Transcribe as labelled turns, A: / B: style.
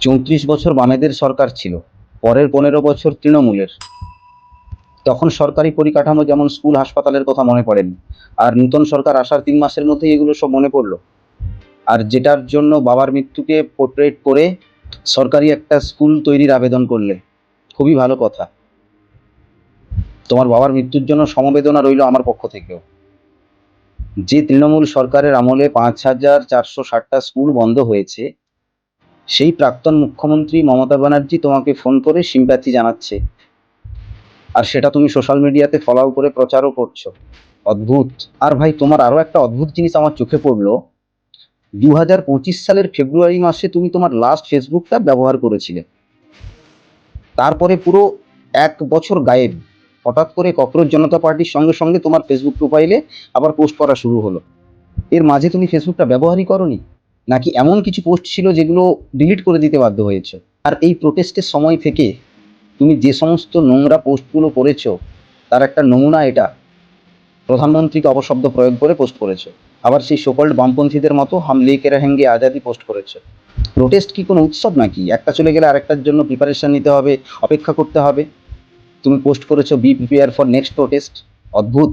A: 34 বছর বামেদের সরকার ছিল, পরের 15 বছর তৃণমূলের। তখন সরকারি পরিকাঠামো যেমন স্কুল হাসপাতালের কথা মনে পড়েনি, আর নূতন সরকার আসার 3 মাসের মধ্যেই এগুলো সব মনে পড়লো। আর যেটার জন্য বাবার মৃত্যুকে পোর্ট্রেট করে সরকারি একটা স্কুল তৈরির আবেদন করলে, খুবই ভালো কথা। তোমার বাবার মৃত্যুর জন্য সমবেদনা রইল আমার পক্ষ থেকেও। যে তৃণমূল সরকারের আমলে 5,460টা স্কুল বন্ধ হয়েছে, সেই প্রাক্তন মুখ্যমন্ত্রী মমতা ব্যানার্জি তোমাকে ফোন করে সিম্প্যাথি জানাচ্ছে, আর সেটা তুমি সোশ্যাল মিডিয়াতে ফলো করে প্রচারও করছো। অদ্ভুত। আর ভাই, তোমার আরো একটা অদ্ভুত জিনিস আমার চোখে পড়লো। 2025 সালের ফেব্রুয়ারি মাসে তুমি তোমার লাস্ট ফেসবুকটা ব্যবহার করেছিলে, তারপরে পুরো 1 বছর গায়েব। হঠাৎ করে ককরোচ জনতা পার্টির সঙ্গে সঙ্গে তোমার ফেসবুক প্রোফাইলে আবার পোস্ট করা শুরু হলো। এর মাঝে তুমি ফেসবুকটা ব্যবহারই করনি, নাকি এমন কিছু পোস্ট ছিল যেগুলো ডিলিট করে দিতে বাধ্য হয়েছে? আর এই প্রোটেস্টের সময় থেকে তুমি যে সমস্ত নোংরা পোস্টগুলো করেছো, তার একটা নমুনা এটা। প্রধানমন্ত্রীকে অপশব্দ প্রয়োগ করে পোস্ট করেছো, আবার সেই সকল্ড বামপন্থীদের মতো হাম লেকে রহেঙ্গে আজাদি পোস্ট করেছো। প্রোটেস্ট কি কোনো উৎসব নাকি? একটা চলে গেলে আরেকটার জন্য প্রিপারেশন নিতে হবে, অপেক্ষা করতে হবে। তুমি পোস্ট করেছো B prepare for next protest. অদ্ভুত।